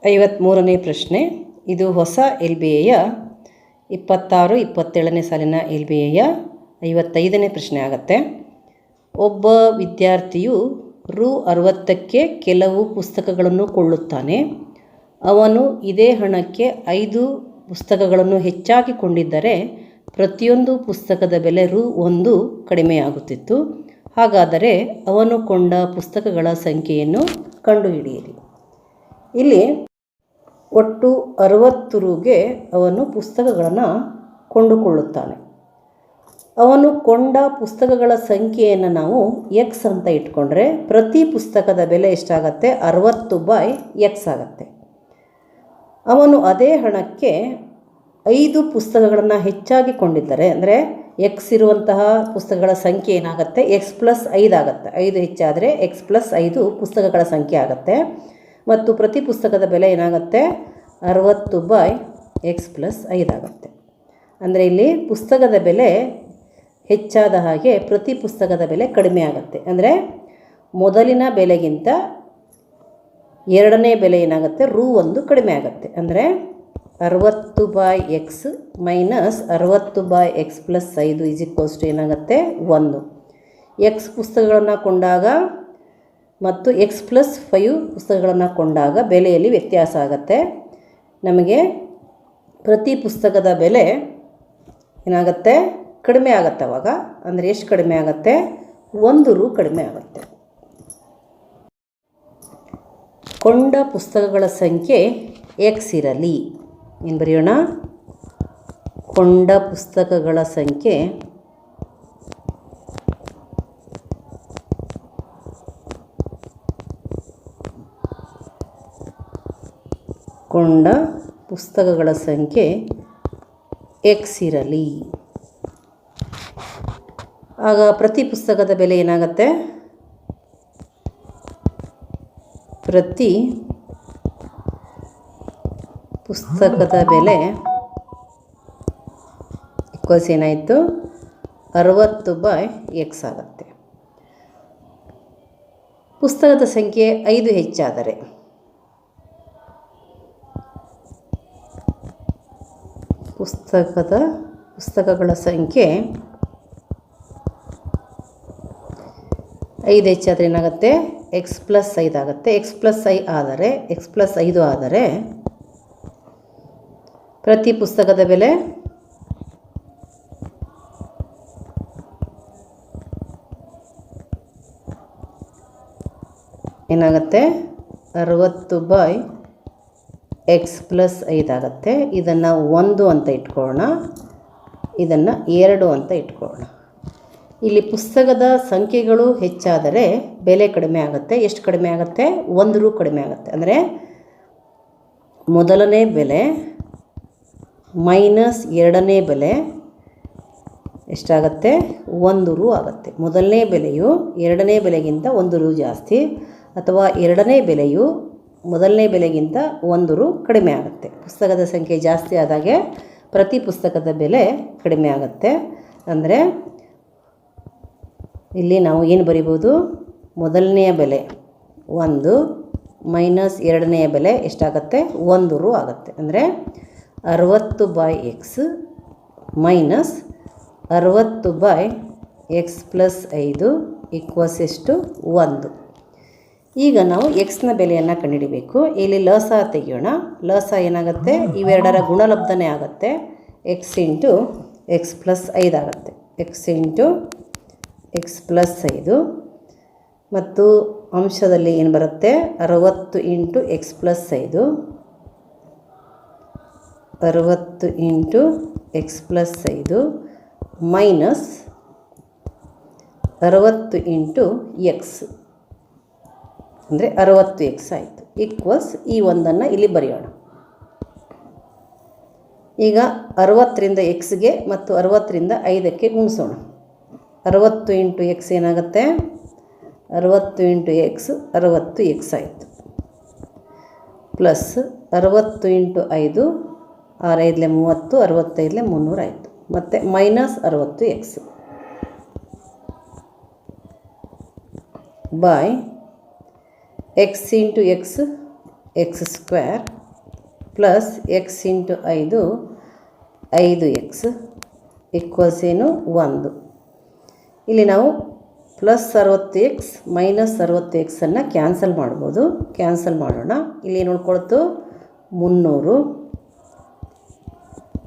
53ನೇ ಪ್ರಶ್ನೆ. ಇದು ಹೊಸ LBAಯ 26-27ನೇ ಸಾಲಿನ LBAಯ 55ನೇ ಪ್ರಶ್ನೆ ಆಗುತ್ತೆ. ಒಬ್ಬ ವಿದ್ಯಾರ್ಥಿಯು Rs. 60ಕ್ಕೆ ಕೆಲವು ಪುಸ್ತಕಗಳನ್ನು ಕೊಳ್ಳುತ್ತಾನೆ. ಅವನು ಇದೇ ಹಣಕ್ಕೆ 5 ಪುಸ್ತಕಗಳನ್ನು ಹೆಚ್ಚಾಗಿ ಕೊಂಡಿದ್ದರೆ ಪ್ರತಿಯೊಂದು ಪುಸ್ತಕದ ಬೆಲೆ Rs. 1 ಕಡಿಮೆಯಾಗುತ್ತಿತ್ತು. ಹಾಗಾದರೆ ಅವನು ಕೊಂಡ ಪುಸ್ತಕಗಳ ಸಂಖ್ಯೆಯನ್ನು ಕಂಡುಹಿಡಿಯಿರಿ. ಇಲ್ಲಿ ಒಟ್ಟು 60 Rsಗೆ ಅವನು ಪುಸ್ತಕಗಳನ್ನು ಕೊಂಡುಕೊಳ್ಳುತ್ತಾನೆ. ಅವನು ಕೊಂಡ ಪುಸ್ತಕಗಳ ಸಂಖ್ಯೆಯನ್ನು ನಾವು x ಅಂತ ಇಟ್ಕೊಂಡ್ರೆ ಪ್ರತಿ ಪುಸ್ತಕದ ಬೆಲೆ ಎಷ್ಟಾಗತ್ತೆ? 60/x ಆಗುತ್ತೆ. ಅವನು ಅದೇ ಹಣಕ್ಕೆ 5 ಪುಸ್ತಕಗಳನ್ನು ಹೆಚ್ಚಾಗಿ ಕೊಂಡಿದ್ದರೆ, ಅಂದರೆ x ಇರುವಂತಹ ಪುಸ್ತಕಗಳ ಸಂಖ್ಯೆ ಏನಾಗುತ್ತೆ? x + 5 ಆಗುತ್ತೆ. 5 ಹೆಚ್ಚಾದರೆ x + 5 ಪುಸ್ತಕಗಳ ಸಂಖ್ಯೆ ಆಗುತ್ತೆ. ಮತ್ತು ಪ್ರತಿ ಪುಸ್ತಕದ ಬೆಲೆ ಏನಾಗುತ್ತೆ? 60/x + 5 ಆಗುತ್ತೆ. ಅಂದರೆ ಇಲ್ಲಿ ಪುಸ್ತಕದ ಬೆಲೆ ಹೆಚ್ಚಾದ ಹಾಗೆ ಪ್ರತಿ ಪುಸ್ತಕದ ಬೆಲೆ ಕಡಿಮೆ ಆಗುತ್ತೆ. ಅಂದರೆ ಮೊದಲಿನ ಬೆಲೆಗಿಂತ ಎರಡನೇ ಬೆಲೆ ಏನಾಗುತ್ತೆ? Rs. 1 ಕಡಿಮೆ ಆಗುತ್ತೆ. ಅಂದರೆ 60/x - 60/x + 5 ಏನಾಗುತ್ತೆ? 1. x ಪುಸ್ತಕಗಳನ್ನು ಕೊಂಡಾಗ ಮತ್ತು x + 5 ಪುಸ್ತಕಗಳನ್ನು ಕೊಂಡಾಗ ಬೆಲೆಯಲ್ಲಿ ವ್ಯತ್ಯಾಸ ಆಗುತ್ತೆ. ನಮಗೆ ಪ್ರತಿ ಪುಸ್ತಕದ ಬೆಲೆ ಏನಾಗುತ್ತೆ? ಕಡಿಮೆ ಆಗುತ್ತೆ. ಅವಾಗ ಅಂದರೆ ಎಷ್ಟು ಕಡಿಮೆ ಆಗುತ್ತೆ? 1 Rs ಕಡಿಮೆ ಆಗುತ್ತೆ. ಕೊಂಡ ಪುಸ್ತಕಗಳ ಸಂಖ್ಯೆ x ಇರಲಿ. ಏನು ಬರೆಯೋಣ? ಕೊಂಡ ಪುಸ್ತಕಗಳ ಸಂಖ್ಯೆ x ಇರಲಿ. ಆಗ ಪ್ರತಿ ಪುಸ್ತಕದ ಬೆಲೆ ಏನಾಗುತ್ತೆ? ಪ್ರತಿ ಪುಸ್ತಕದ ಬೆಲೆ ಏನಾಯಿತು? 60/x ಆಗುತ್ತೆ. ಪುಸ್ತಕದ ಸಂಖ್ಯೆ 5 ಹೆಚ್ಚಾದರೆ ಪುಸ್ತಕಗಳ ಸಂಖ್ಯೆ 5 ಹೆಚ್ಚಾದರೆ ಏನಾಗುತ್ತೆ? x + 5 ಆಗುತ್ತೆ. x + 5 ಆದರೆ ಪ್ರತಿ ಪುಸ್ತಕದ ಬೆಲೆ ಏನಾಗುತ್ತೆ? 60/x + 5 ಆಗುತ್ತೆ. ಇದನ್ನು 1 ಅಂತ ಇಟ್ಕೊಳ್ಳೋಣ, ಇದನ್ನು 2 ಅಂತ ಇಟ್ಕೊಳ್ಳೋಣ. ಇಲ್ಲಿ ಪುಸ್ತಕದ ಸಂಖ್ಯೆಗಳು ಹೆಚ್ಚಾದರೆ ಬೆಲೆ ಕಡಿಮೆ ಆಗುತ್ತೆ. ಎಷ್ಟು ಕಡಿಮೆ ಆಗುತ್ತೆ? 1 Rs ಕಡಿಮೆ ಆಗುತ್ತೆ. ಅಂದರೆ ಮೊದಲನೇ ಬೆಲೆ ಮೈನಸ್ ಎರಡನೇ ಬೆಲೆ ಎಷ್ಟಾಗುತ್ತೆ? 1 Rs ಆಗುತ್ತೆ. ಮೊದಲನೇ ಬೆಲೆಯು ಎರಡನೇ ಬೆಲೆಗಿಂತ 1 Rs ಜಾಸ್ತಿ, ಅಥವಾ ಎರಡನೇ ಬೆಲೆಯು ಮೊದಲನೇ ಬೆಲೆಗಿಂತ 1 Rs ಕಡಿಮೆ ಆಗುತ್ತೆ. ಪುಸ್ತಕದ ಸಂಖ್ಯೆ ಜಾಸ್ತಿ ಆದಾಗೆ ಪ್ರತಿ ಪುಸ್ತಕದ ಬೆಲೆ ಕಡಿಮೆ ಆಗುತ್ತೆ. ಅಂದರೆ ಇಲ್ಲಿ ನಾವು ಏನು ಬರಿಬೋದು? ಮೊದಲನೆಯ ಬೆಲೆ 1 ಮೈನಸ್ ಎರಡನೆಯ ಬೆಲೆ ಎಷ್ಟಾಗುತ್ತೆ? 1 Rs ಆಗುತ್ತೆ. ಅಂದರೆ 60/x ಮೈನಸ್ 60/x + 5 ಎಷ್ಟು? 1. ಈಗ ನಾವು x ಬೆಲೆಯನ್ನು ಕಂಡುಹಿಡಿಬೇಕು. ಇಲ್ಲಿ ಲಸ ತೆಗೆಯೋಣ. ಲಸ ಏನಾಗುತ್ತೆ? ಇವೆರಡರ ಗುಣಲಬ್ಧನೇ ಆಗುತ್ತೆ. x × x + 5 ಆಗುತ್ತೆ. x × x + 5 ಮತ್ತು ಅಂಶದಲ್ಲಿ ಏನು ಬರುತ್ತೆ? 60 × x + 5 60 × x + 5 ಮೈನಸ್ 60 × x ಅಂದರೆ 60x ಆಯಿತು. ಈ ಒಂದನ್ನು ಇಲ್ಲಿ ಬರೆಯೋಣ. ಈಗ 60ರಿಂದ xಗೆ ಮತ್ತು 60ರಿಂದ 5ಕ್ಕೆ ಗುಣಿಸೋಣ. 60 × x ಏನಾಗುತ್ತೆ? 60 × x 60x ಆಯಿತು. ಪ್ಲಸ್ 60 × 5 6 5 30 65 300 ಆಯಿತು. ಮತ್ತು minus 60x by x × x x square plus x into 5 5x equals ಏನು 1. ಇಲ್ಲಿ ನಾವು ಪ್ಲಸ್ 60x ಮೈನಸ್ 60xನ್ನು ಕ್ಯಾನ್ಸಲ್ ಮಾಡ್ಬೋದು. ಕ್ಯಾನ್ಸಲ್ ಮಾಡೋಣ. ಇಲ್ಲಿ ನೋಡ್ಕೊಳ್ತು 300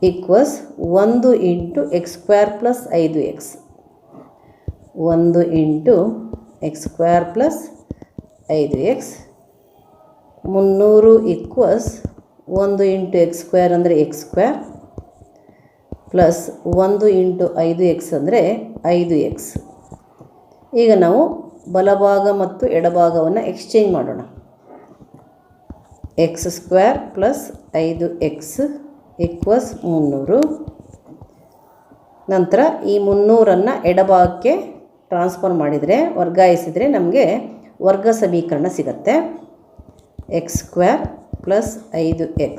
equals 1 into x square plus 5x 1 into x square plus 5x 300 equals 1 into x square ಅಂದರೆ x square plus 1 into 5x ಅಂದರೆ 5x. ಈಗ ನಾವು ಬಲಭಾಗ ಮತ್ತು ಎಡಭಾಗವನ್ನು ಎಕ್ಸ್ಚೇಂಜ್ ಮಾಡೋಣ. X square plus 5x equals 300. ನಂತರ ಈ 300ಅನ್ನು ಎಡಭಾಗಕ್ಕೆ ಟ್ರಾನ್ಸ್ಫರ್ ಮಾಡಿದರೆ ವರ್ಗಾಯಿಸಿದರೆ ನಮಗೆ ವರ್ಗ ಸಮೀಕರಣ ಸಿಗುತ್ತೆ. ಎಕ್ಸ್ ಸ್ಕ್ವೇರ್ ಪ್ಲಸ್ 5x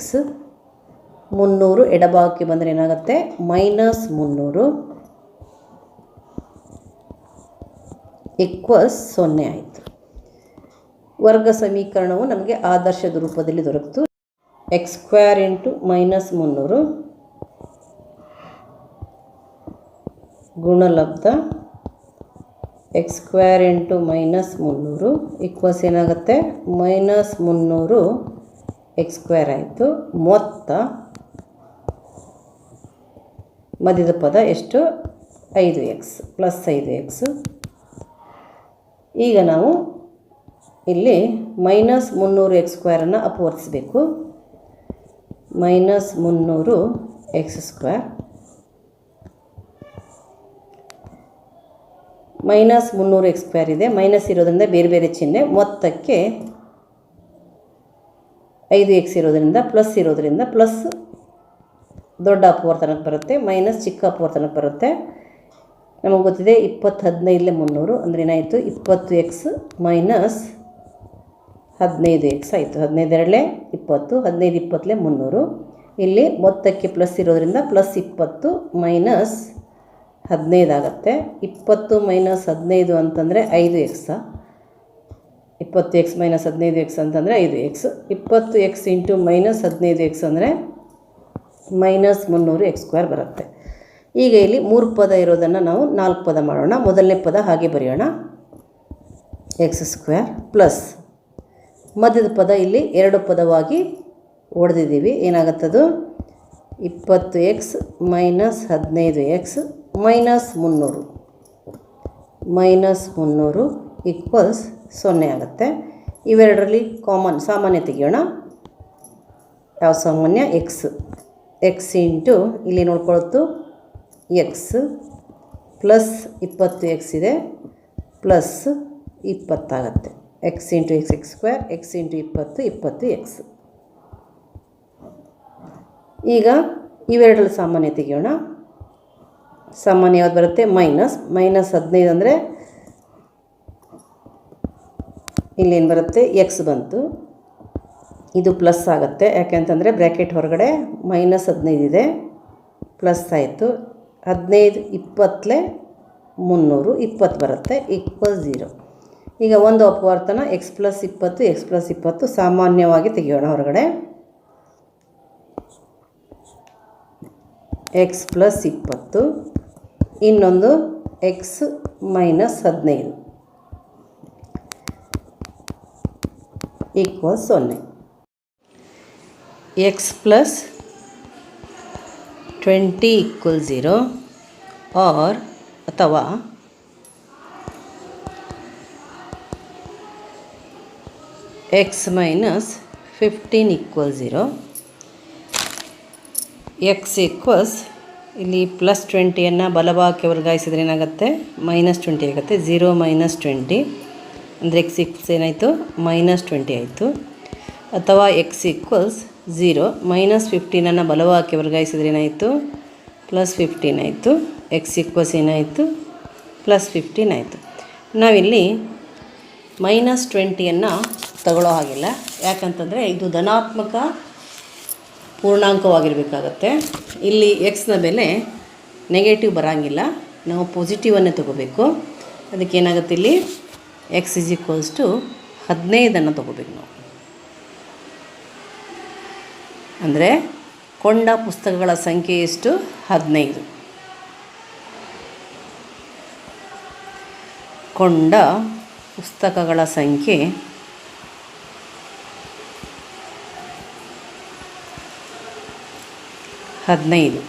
300 ಎಡಭಾಗಕ್ಕೆ ಬಂದರೆ ಏನಾಗುತ್ತೆ ಮೈನಸ್ 300 ಈಕ್ವಲ್ಸ್ 0 ಆಯಿತು. ವರ್ಗ ಸಮೀಕರಣವು ನಮಗೆ ಆದರ್ಶದ ರೂಪದಲ್ಲಿ ದೊರಕಿತು. ಎಕ್ಸ್ ಸ್ಕ್ವೇರ್ ಇಂಟು ಮೈನಸ್ 300 ಗುಣಲಬ್ಧ x square into minus 300 equals ಏನಾಗುತ್ತೆ ಮೈನಸ್ 300 ಎಕ್ಸ್ ಸ್ಕ್ವೇರ್ ಆಯಿತು. ಮೊತ್ತ ಮಧ್ಯದ ಪದ ಎಷ್ಟು 5x ಪ್ಲಸ್ 5x. ಈಗ ನಾವು ಇಲ್ಲಿ ಮೈನಸ್ 300 ಎಕ್ಸ್ ಸ್ಕ್ವೇರನ್ನು ಅಪವರ್ತಿಸಬೇಕು. Minus 300 x square minus 300 x square ಇದೆ. ಮೈನಸ್ ಇರೋದ್ರಿಂದ ಬೇರೆ ಬೇರೆ ಚಿಹ್ನೆ. ಮೊತ್ತಕ್ಕೆ 5x ಇರೋದ್ರಿಂದ ಪ್ಲಸ್ ಇರೋದ್ರಿಂದ ಪ್ಲಸ್ ದೊಡ್ಡ ಅಪವರ್ತನಕ್ಕೆ ಬರುತ್ತೆ, ಮೈನಸ್ ಚಿಕ್ಕ ಅಪವರ್ತನಕ್ಕೆ ಬರುತ್ತೆ. ನಮಗೆ ಗೊತ್ತಿದೆ 20 15 300 ಅಂದರೆ ಏನಾಯಿತು 20x ಮೈನಸ್ 15x ಆಯಿತು. 15 20 15 20 300. ಇಲ್ಲಿ ಮೊತ್ತಕ್ಕೆ ಪ್ಲಸ್ ಇರೋದ್ರಿಂದ ಪ್ಲಸ್ 20 ಮೈನಸ್ 15 ಆಗುತ್ತೆ. 20 ಮೈನಸ್ 15 ಅಂತಂದರೆ 5x. 20x ಮೈನಸ್ 15x ಅಂತಂದರೆ 5x. 20x into minus 15x ಅಂದರೆ ಮೈನಸ್ 300 ಎಕ್ಸ್ ಸ್ಕ್ವೇರ್ ಬರುತ್ತೆ. ಈಗ ಇಲ್ಲಿ 3 ಪದ ಇರೋದನ್ನು ನಾವು 4 ಪದ ಮಾಡೋಣ. ಮೊದಲನೇ ಪದ ಹಾಗೆ ಬರೆಯೋಣ ಎಕ್ಸ್ ಸ್ಕ್ವೇರ್ ಪ್ಲಸ್ ಮಧ್ಯದ ಪದ ಇಲ್ಲಿ 2 ಪದವಾಗಿ ಹೊಡೆದಿದ್ದೀವಿ. ಏನಾಗುತ್ತದು 20x minus 15x minus 300 equals 0 ಆಗುತ್ತೆ. ಇವೆರಡರಲ್ಲಿ ಸಾಮಾನ್ಯ ತೆಗೆಯೋಣ. ಯಾವ ಸಾಮಾನ್ಯ ಎಕ್ಸ್ ಇಂಟು ಇಲ್ಲಿ ನೋಡ್ಕೊಳ್ತು ಎಕ್ಸ್ ಪ್ಲಸ್ 20x ಇದೆ ಪ್ಲಸ್ 20 ಆಗುತ್ತೆ. X into x square X into 20x. ಈಗ ಇವೆರಡರಲ್ಲಿ ಸಾಮಾನ್ಯ ತೆಗೆಯೋಣ. ಸಾಮಾನ್ಯ ಯಾವ್ದು ಬರುತ್ತೆ ಮೈನಸ್ 15 ಅಂದರೆ ಇಲ್ಲೇನು ಬರುತ್ತೆ ಎಕ್ಸ್ ಬಂತು. ಇದು ಪ್ಲಸ್ ಆಗುತ್ತೆ ಯಾಕೆಂತಂದರೆ ಬ್ರ್ಯಾಕೆಟ್ ಹೊರಗಡೆ ಮೈನಸ್ 15 ಇದೆ ಪ್ಲಸ್ ಆಯಿತು. 15 20 300 20 ಬರುತ್ತೆ ಈಕ್ವಲ್ 0. ಈಗ ಒಂದು ಅಪವರ್ತನ ಎಕ್ಸ್ ಪ್ಲಸ್ 20 ಸಾಮಾನ್ಯವಾಗಿ ತೆಗೆಯೋಣ ಹೊರಗಡೆ. ಎಕ್ಸ್ ಪ್ಲಸ್ 20 ಇನ್ನೊಂದು x minus 15 equal 0. X plus 20 equal 0 or ಅಥವಾ x minus 15 equal 0. X equals ಇಲ್ಲಿ ಪ್ಲಸ್ 20ಯನ್ನು ಬಲಭಾಗಕ್ಕೆ ವರ್ಗಾಯಿಸಿದ್ರೆ ಏನಾಗುತ್ತೆ ಮೈನಸ್ 20 ಆಗುತ್ತೆ. 0 ಮೈನಸ್ 20 ಅಂದರೆ ಎಕ್ಸ್ ಈಕ್ವಲ್ಸ್ ಏನಾಯಿತು ಮೈನಸ್ 20 ಆಯಿತು. ಅಥವಾ ಎಕ್ಸ್ ಈಕ್ವಲ್ಸ್ 0 ಮೈನಸ್ 15ನ್ನು ಬಲಭಾಗಕ್ಕೆ ವರ್ಗಾಯಿಸಿದ್ರೆ ಏನಾಯಿತು ಪ್ಲಸ್ 15 ಆಯಿತು. ಎಕ್ಸ್ ಈಕ್ವಲ್ಸ್ ಏನಾಯಿತು ಪ್ಲಸ್ 15 ಆಯಿತು. ನಾವಿಲ್ಲಿ ಮೈನಸ್ 20ಯನ್ನು ತಗೊಳ್ಳೋ ಹಾಗಿಲ್ಲ. ಯಾಕಂತಂದರೆ ಇದು ಧನಾತ್ಮಕ ಪೂರ್ಣಾಂಕವಾಗಿರಬೇಕಾಗತ್ತೆ. ಇಲ್ಲಿ ಎಕ್ಸ್ನ ಬೆಲೆ ನೆಗೆಟಿವ್ ಬರೋಂಗಿಲ್ಲ, ನಾವು ಪಾಸಿಟಿವನ್ನೇ ತೊಗೋಬೇಕು. ಅದಕ್ಕೇನಾಗುತ್ತೆ ಇಲ್ಲಿ ಎಕ್ಸ್ ಈಸ್ ಈಕ್ವಲ್ಸ್ ಟು 15 ತೊಗೋಬೇಕು ನಾವು. ಅಂದರೆ ಕೊಂಡ ಪುಸ್ತಕಗಳ ಸಂಖ್ಯೆ ಎಷ್ಟು? 15. ಕೊಂಡ ಪುಸ್ತಕಗಳ ಸಂಖ್ಯೆ 15.